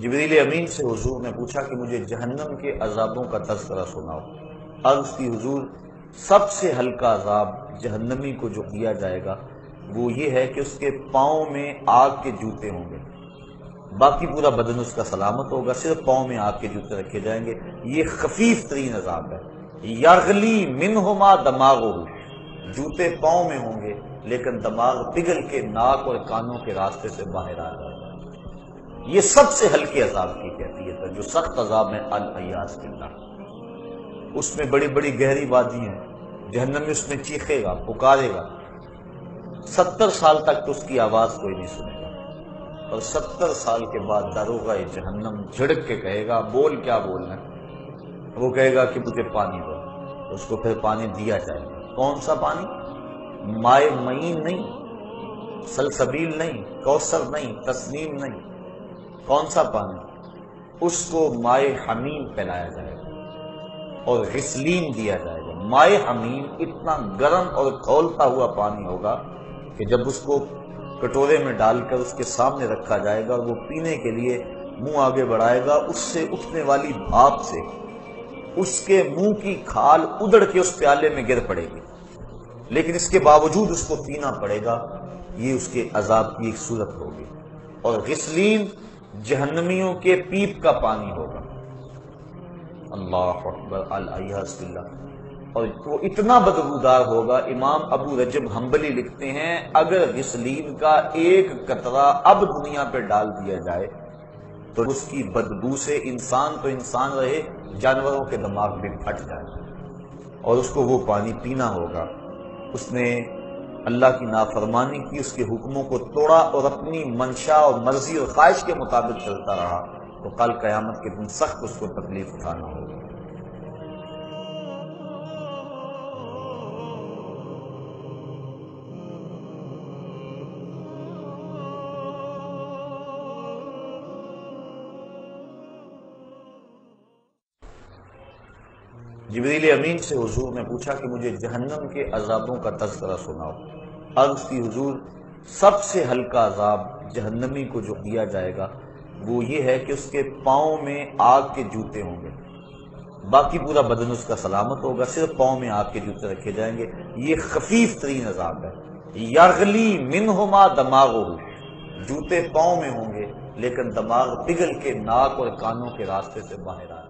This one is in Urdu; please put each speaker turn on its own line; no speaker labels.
جبریل امین سے حضور نے پوچھا کہ مجھے جہنم کے عذابوں کا تذکرہ سناؤ۔ عرض کی حضور سب سے ہلکا عذاب جہنمی کو جو دیا جائے گا وہ یہ ہے کہ اس کے پاؤں میں آگ کے جوتے ہوں گے، باقی پورا بدن اس کا سلامت ہوگا، صرف پاؤں میں آگ کے جوتے رکھے جائیں گے۔ یہ خفیف ترین عذاب ہے۔ یغلی منہما دماغہ، جوتے پاؤں میں ہوں گے لیکن دماغ پگھل کے ناک اور کانوں کے راستے سے باہر آ جائے گا۔ یہ سب سے ہلکے عذاب کی کیفیت ہے۔ جو سخت عذاب ہے الیاذ باللہ، اس میں بڑی بڑی گہری وادی ہیں، جہنمی اس میں چیخے گا، پکارے گا، 70 سال تک تو اس کی آواز کوئی نہیں سنے گا، اور 70 سال کے بعد داروغہ جہنم جھڑک کے کہے گا بول کیا بولنا ہے؟ وہ کہے گا کہ مجھے پانی دو، اس کو پھر پانی دیا جائے گا۔ کون سا پانی؟ مائے معین نہیں، سلسبیل نہیں، کوثر نہیں، تسنیم نہیں۔ کون سا پانی؟ اس کو مائے حمیم پلایا جائے گا اور غسلین دیا جائے گا۔ مائے حمیم اتنا گرم اور کھولتا ہوا پانی ہوگا کہ جب اس کو کٹورے میں ڈال کر اس کے سامنے رکھا جائے گا اور وہ پینے کے لیے منہ آگے بڑھائے گا، اس سے اٹھنے والی بھاپ سے اس کے منہ کی کھال ادڑ کے اس پیالے میں گر پڑے گی، لیکن اس کے باوجود اس کو پینا پڑے گا۔ یہ اس کے عذاب کی ایک صورت ہوگی۔ اور غسلین جہنمیوں کے پیپ کا پانی ہوگا۔ اللہ اکبر، الیاذ باللہ، اور وہ اتنا بدبودار ہوگا۔ امام ابو رجب حنبلی لکھتے ہیں اگر غسلین کا ایک قطرہ اب دنیا پہ ڈال دیا جائے تو اس کی بدبو سے انسان تو انسان رہے، جانوروں کے دماغ بھی پھٹ جائے، اور اس کو وہ پانی پینا ہوگا۔ اس نے اللہ کی نافرمانی کی، اس کے حکموں کو توڑا اور اپنی منشا اور مرضی اور خواہش کے مطابق چلتا رہا تو کل قیامت کے دن سخت اس کو تکلیف اٹھانا ہوگا۔ جبریل امین سے حضور نے پوچھا کہ مجھے جہنم کے عذابوں کا تذکرہ سناؤ۔ عرض کی حضور سب سے ہلکا عذاب جہنمی کو جو دیا جائے گا وہ یہ ہے کہ اس کے پاؤں میں آگ کے جوتے ہوں گے، باقی پورا بدن اس کا سلامت ہوگا، صرف پاؤں میں آگ کے جوتے رکھے جائیں گے۔ یہ خفیف ترین عذاب ہے۔ یغلی منہما دماغہ، جوتے پاؤں میں ہوں گے لیکن دماغ پگھل کے ناک اور کانوں کے راستے سے باہر آ جائے گا۔